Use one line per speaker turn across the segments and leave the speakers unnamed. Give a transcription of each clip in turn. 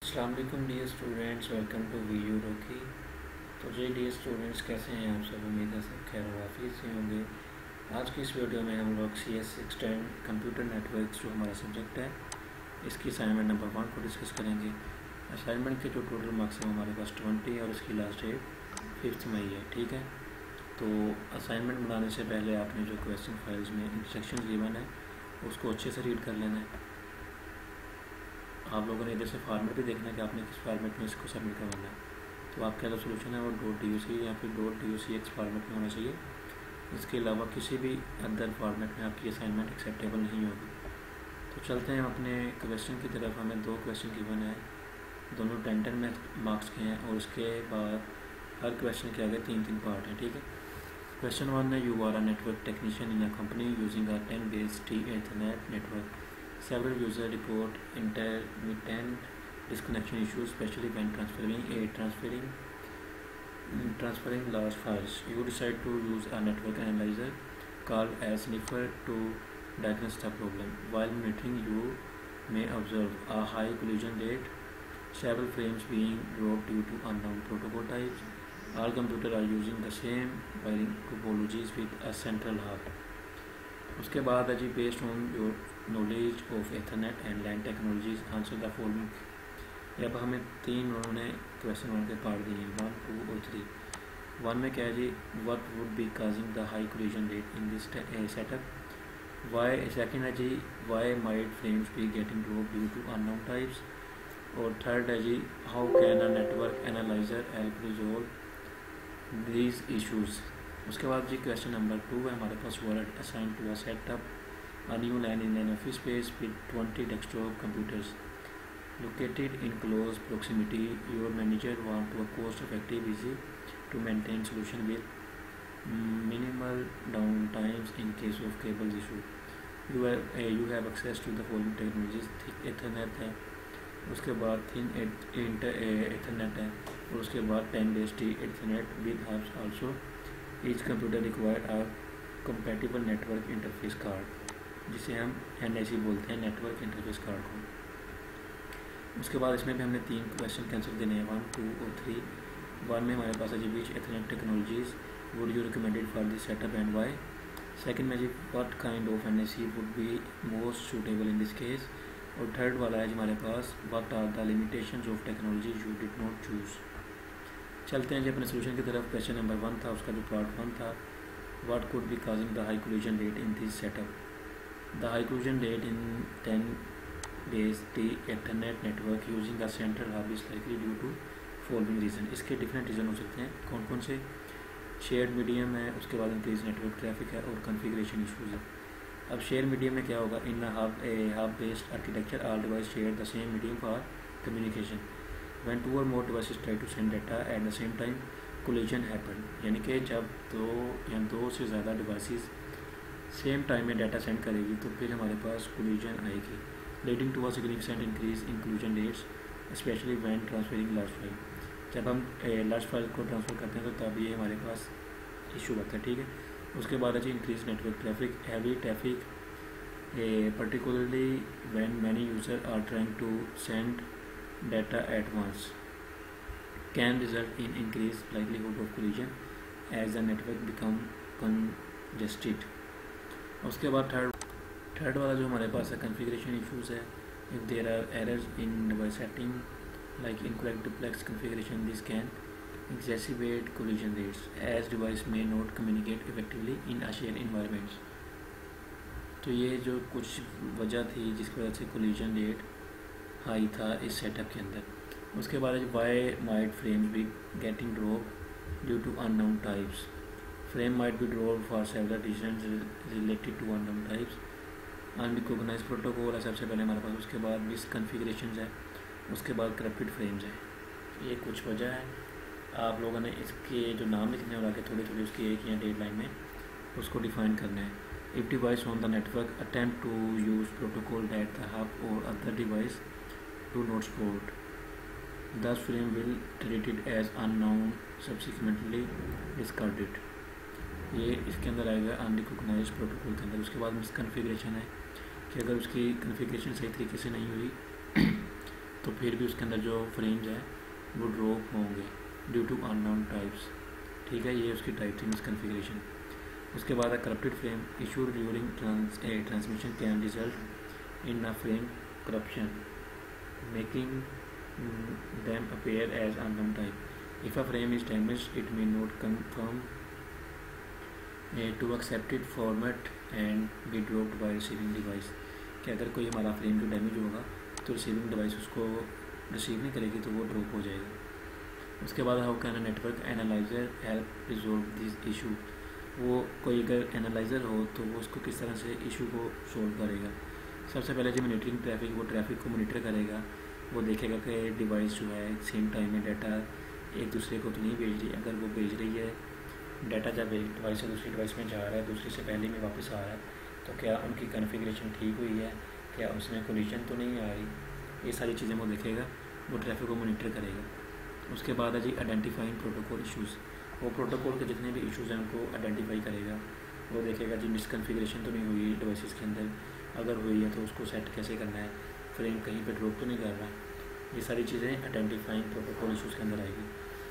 अस्सलाम वालेकुम dear students, welcome to video रोकी। तो जी डियर स्टूडेंट्स, कैसे हैं आप सब? उम्मीद है सब खैर वाफियत से होंगे। आज की इस वीडियो में हम लोग CS एक्सटेंड कंप्यूटर नेटवर्क्स जो हमारा सब्जेक्ट है, इसकी असाइनमेंट नंबर 1 को डिस्कस करेंगे। असाइनमेंट के जो टोटल मार्क्स हैं हमारे पास 20 और इसकी लास्ट डेट 5 मई है। ठीक है, तो असाइनमेंट बनाने से पहले आपने जो क्वेश्चन फाइल्स में इंस्ट्रक्शन गिवन है उसको अच्छे से रीड कर लेना है। आप लोगों ने इधर से फार्मेट भी देखना है कि आपने किस फार्मेट में इसको सबमिट करवाना है। तो आपका जो सोल्यूशन है वो .doc या फिर .docx फार्मेट में होना चाहिए। इसके अलावा किसी भी अदर फार्मेट में आपकी असाइनमेंट एक्सेप्टेबल नहीं होगी। तो चलते हैं अपने क्वेश्चन की तरफ। हमें 2 क्वेश्चन गिवन है, दोनों 10 मार्क्स के हैं और उसके बाद हर क्वेश्चन के आगे 3 पार्ट हैं। ठीक है, क्वेश्चन 1 है, you are a network technician in a company using a 10 base Ethernet network. Several users report intermittent disconnection issues, especially when transferring large files. You decide to use a network analyzer called as sniffer to diagnose the problem. While monitoring, you may observe a high collision rate, several frames being dropped due to unknown protocol types. All computers are using the same wiring topologies with a central hub. उसके बाद है जी, based on your knowledge of ethernet and LAN technologies answer the following. अब हमें 3 उन्होंने question 1 के part दिए हैं, 1, 2 और 3। 1 में क्या है जी, what would be causing the high collision rate in this setup. Why second है जी, why might frames be getting drop due to unknown types. और थर्ड है जी, how can a network analyser help resolve these issues. उसके बाद जी question number 2 है हमारे पास, word assign to a setup a new LAN in an office space with 20 desktop computers located in close proximity. Your manager want to a cost effective easy to maintain solution with minimal downtimes in case of cable issue. You have access to the following technologies. thick ethernet है, उसके बाद thin ethernet है, और उसके बाद 10 base ethernet with hubs also. Each computer required a compatible network interface card, जिसे हम NIC बोलते हैं, नेटवर्क इंटरफेस कार्ड को। उसके बाद इसमें भी हमने 3 क्वेश्चन कैंसिल देने हैं, 1, 2 और 3। 1 में हमारे पास है जी, which ethernet technologies would you recommended for this setup and why. Second में जी, what kind of NIC would be most suitable in this case. और थर्ड वाला है जी हमारे पास, what are the limitations of technology you did not choose. चलते हैं जी अपने सोल्यूशन की तरफ। क्वेश्चन नंबर 1 था, उसका जो पार्ट 1 था, what could be causing the high collision rate in this setup. The high collision rate in 10 base Ethernet network using a central hub is likely due to following reason. इसके different reason हो सकते हैं, कौन कौन से? Shared medium है, उसके बाद इंक्रीज नेटवर्क ट्रैफिक है, और कॉन्फ़िगरेशन इशूज़ है। अब शेयर मीडियम में क्या होगा, in hub based architecture all device share the same medium for communication. When 2 or more devices try to send data at the same time, collision happen। यानी कि जब 2 से ज़्यादा डिवाइसेस सेम टाइम में data send करेगी तो फिर हमारे पास कोलिजन आएगी, leading to a significant increase in collision rates, specially when transferring large file. जब हम लार्ज फाइल को ट्रांसफ़र करते हैं तो तब ये हमारे पास इशू आता है। ठीक है, उसके बाद है जी, increase network traffic, heavy traffic particularly when many users are trying to send data at once can result in increased likelihood of collision as the network become congested। उसके बाद थर्ड वाला जो हमारे पास है, कॉन्फ़िगरेशन इश्यूज है। If there are errors in device setting like incorrect duplex configuration, this can exacerbate collision rates as device may not communicate effectively in a shared environments। तो ये जो कुछ वजह थी जिसकी वजह से कोलिजन रेट हाई था इस सेटअप के अंदर। उसके बाद why might frames be getting drop due to unknown types. Frame might be drop for several reasons related to unknown types. Unrecognize protocol है सबसे पहले हमारे पास, उसके बाद मिस कन्फिगरेशन है, उसके बाद करप्टेड फ्रेम्स है। ये कुछ वजह है। आप लोगों ने इसके जो नाम लिखने वाला के थोड़ी थोड़ी उसकी एक या डेढ़ लाइन में उसको डिफाइन करना है। If device on the network attempt to use protocol that the hub or other device do not support, thus frame will treated as unknown, subsequently discarded। ये इसके अंदर आएगा अनरिकॉग्नाइज प्रोटोकॉल के अंदर। उसके बाद मिसकन्फिगरेशन है कि अगर उसकी कन्फिगरेशन सही तरीके से नहीं हुई तो फिर भी उसके अंदर जो फ्रेम्स हैं वो ड्रॉप होंगे ड्यू टू अननोन टाइप्स। ठीक है, ये उसकी टाइप थी मिसकन्फिगरेशन। उसके बाद corrupted frame issue during transmission can result in a frame corruption making them appear as unknown type. If a frame is damaged, it may not conform to accepted format and be dropped by receiving device. कि अगर कोई हमारा frame जो damage होगा तो receiving device उसको receive नहीं करेगी तो वो ड्रॉप हो जाएगा। उसके बाद how can a network analyser help resolve this issue. वो कोई अगर एनालाइज़र हो तो वो उसको किस तरह से इशू को सोल्व करेगा। सबसे पहले जो मॉनिटरिंग ट्रैफिक, वो ट्रैफिक को मॉनिटर करेगा। वो देखेगा कि डिवाइस जो है सेम टाइम में डाटा एक दूसरे को तो नहीं भेज रही। अगर वो भेज रही है डाटा, जब एक डिवाइस से दूसरी डिवाइस में जा रहा है, दूसरे से पहले में वापस आ रहा है, तो क्या उनकी कॉन्फ़िगरेशन ठीक हुई है, क्या उसमें कोलिजन तो नहीं आ रही। ये सारी चीज़ें वो देखेगा, वो ट्रैफिक को मॉनिटर करेगा। उसके बाद है जी आइडेंटिफाइंग प्रोटोकॉल इशूज़। वो प्रोटोकॉल के जितने भी इशूज़ हैं उनको आइडेंटिफाई करेगा। वो देखेगा जी मिसकॉन्फ़िगरेशन तो नहीं हुई डिवाइसेस के अंदर, अगर हुई है तो उसको सेट कैसे करना है, फ्रेम कहीं पे ड्रॉप तो नहीं कर रहा। ये सारी चीज़ें आइडेंटिफाइंग प्रोटोकॉल इशूज़ के अंदर आएगी।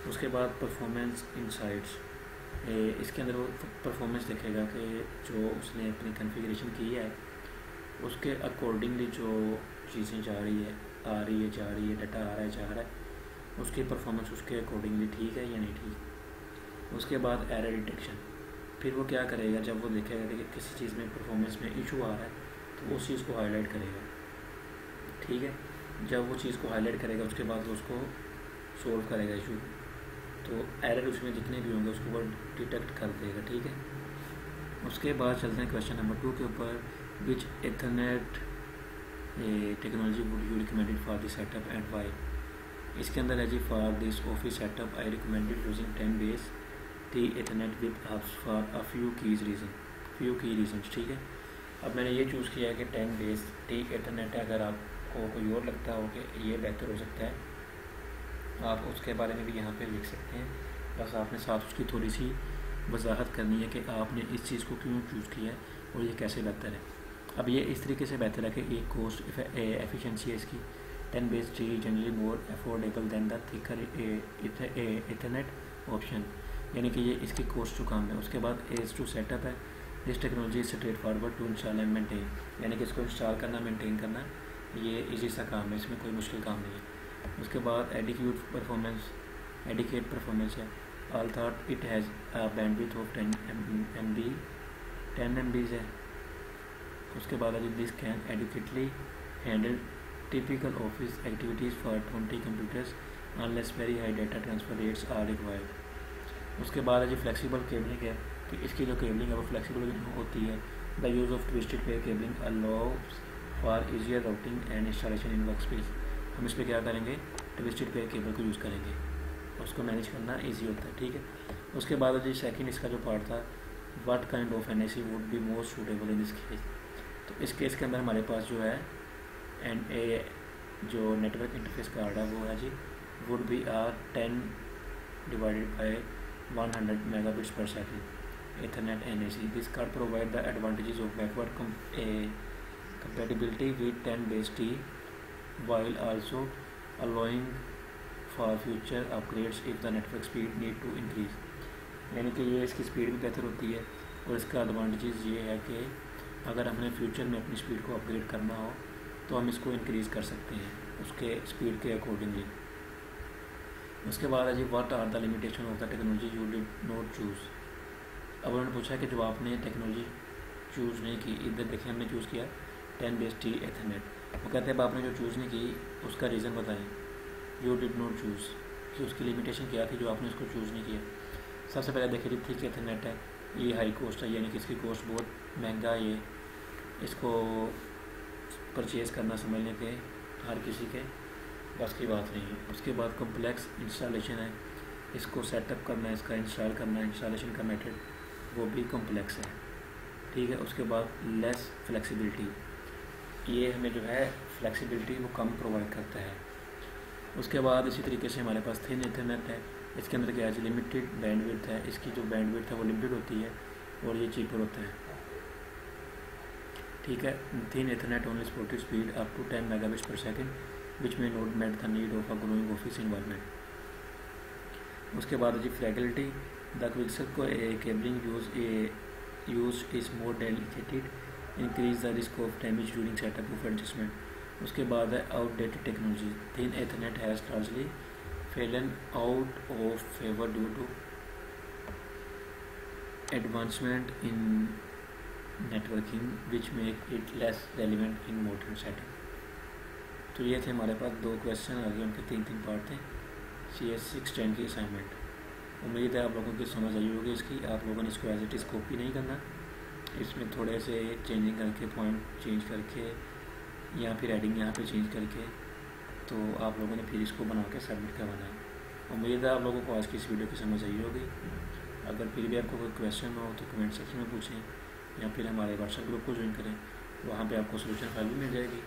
उसके बाद परफॉर्मेंस इनसाइट्स, इसके अंदर वो परफॉर्मेंस देखेगा कि जो उसने अपनी कॉन्फ़िगरेशन की है उसके अकॉर्डिंगली जो चीज़ें जा रही है, आ रही है, जा रही है, डाटा आ रहा है, जा रहा है, उसकी परफॉर्मेंस उसके अकॉर्डिंगली ठीक है या नहीं ठीक। उसके बाद एरर डिटेक्शन, फिर वो क्या करेगा, जब वो देखेगा कि किसी चीज़ में परफॉर्मेंस में इशू आ रहा है तो उस चीज़ को हाईलाइट करेगा। ठीक है, जब वो चीज़ को हाईलाइट करेगा उसके बाद वो उसको सोल्व करेगा इशू, तो एरर उसमें जितने भी होंगे उसको वो डिटेक्ट कर देगा। ठीक है, उसके बाद चलते हैं क्वेश्चन नंबर 2 के ऊपर। Which ethernet technology would you recommended for the setup and why. इसके अंदर है जी for this office setup I recommended using 10 base T ethernet with hubs for a few key reason. ठीक है, अब मैंने ये चूज़ किया है कि 10 बेस टी एथरनेट है। अगर आपको कोई और लगता हो कि ये बेहतर हो सकता है, आप उसके बारे में भी यहाँ पे लिख सकते हैं। बस आपने साथ उसकी थोड़ी सी वजाहत करनी है कि आपने इस चीज़ को क्यों चूज़ किया है और ये कैसे बेहतर है। अब ये इस तरीके से बेहतर है कि एक कॉस्ट एफिशिएंसी है इसकी। 10 base T generally more affordable than the thicker Ethernet option, यानी कि ये इसकी कॉस्ट जो कम है। उसके बाद एज टू सेटअप है। This technology is straightforward to install and maintain, यानी कि इसको इंस्टॉल करना, मेंटेन करना, ये इजी सा काम है, इसमें कोई मुश्किल काम नहीं है। उसके बाद एडिक्यूट परफॉर्मेंस है। Although it has a bandwidth of 10 MB है। उसके बाद this can adequately handle typical office activities for 20 computers unless very high data transfer rates are required. उसके बाद जी फ्लेक्सिबल केबलिंग है, कि इसकी जो केबलिंग है वो फ्लेक्सिबल होती है। The use of twisted pair cabling allows for easier routing and installation in work space. हम इस पर क्या करेंगे, ट्विस्टेड पेयर केबल को यूज़ करेंगे, उसको मैनेज करना ईजी होता है। ठीक है, उसके बाद जी सेकंड इसका जो पार्ट था, what kind of NIC would be most suitable in this case. तो इस केस के अंदर हमारे पास जो है जो नेटवर्क इंटरफेस कार्ड है वो है जी would be 10 divided by 100 megabits per second Ethernet NAC. This card provide the advantages of backward compatibility with 10 base T while also allowing for future upgrades if the network speed need to increase. यानी कि ये इसकी speed भी बेहतर होती है और इसका एडवांटेजेस ये है कि अगर हमने फ्यूचर में अपनी स्पीड को अपग्रेड करना हो तो हम इसको इंक्रीज़ कर सकते हैं उसके स्पीड के अकॉर्डिंगली। उसके बाद है जी what are the limitation of the technology you did not choose. अब उन्होंने पूछा कि जो आपने टेक्नोलॉजी चूज़ नहीं की, इधर देखिए हमने चूज़ किया 10 base T Ethernet। वो कहते हैं आपने जो चूज़ नहीं की उसका रीज़न बताएं। यू डिड नॉट चूज़, कि उसकी लिमिटेशन क्या थी जो आपने उसको चूज़ नहीं किया। सबसे पहले देखिए जी थिक एथरनेट है, ये हाई कॉस्ट है, यानी कि इसकी कॉस्ट बहुत महंगा है, ये इसको परचेज़ करना समझने के हर किसी के बस की बात नहीं है। उसके बाद कॉम्प्लेक्स इंस्टॉलेशन है, इसको सेटअप करना है, इसका इंस्टॉल करना है, इंस्टॉलेशन का मेथड वो भी कॉम्प्लेक्स है। ठीक है, उसके बाद लेस फ्लेक्सिबिलिटी, ये हमें जो है फ्लेक्सिबिलिटी वो कम प्रोवाइड करता है। उसके बाद इसी तरीके से हमारे पास थिन इंटरनेट है, इसके अंदर क्या है, लिमिटेड बैंडविड्थ है, इसकी जो बैंडविड्थ है वो लिमिटेड होती है और ये चीपर होता है। ठीक है, thin internet only supported speed up to 10 megabits per second which में not met the need of a growing office environment. उसके बाद जी फ्रैगलिटी, द क्विक्सर को cabling use is more delicated, increase the risk of damage during setup of adjustment. उसके बाद है outdated technology, thin ethernet has largely fallen out of favor due to advancement in networking which make it less relevant in modern setting। तो ये थे हमारे पास 2 question, आगे उनके 3 part थे CS 610 की असाइनमेंट। उम्मीद है आप लोगों की समझ आई होगी इसकी। आप लोगों ने इसको एज इट इज़ कॉपी नहीं करना, इसमें थोड़े से चेंजिंग करके, पॉइंट चेंज करके या फिर हेडिंग यहाँ पे चेंज करके, तो आप लोगों ने फिर इसको बना के सबमिट करवाना है। उम्मीद है आप लोगों को आज की इस वीडियो की समझ आई होगी। अगर फिर भी आपको कोई क्वेश्चन हो तो कमेंट सेक्शन में पूछें या फिर हमारे व्हाट्सएप ग्रुप को ज्वाइन करें, वहाँ पे आपको सोल्यूशन फाइल भी मिल जाएगी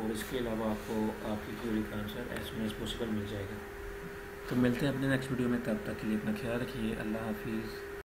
और इसके अलावा आपको आपकी क्वेरी का answer as soon as possible मिल जाएगा। तो मिलते हैं अपने नेक्स्ट वीडियो में, तब तक के लिए अपना ख्याल रखिए। अल्लाह हाफिज़।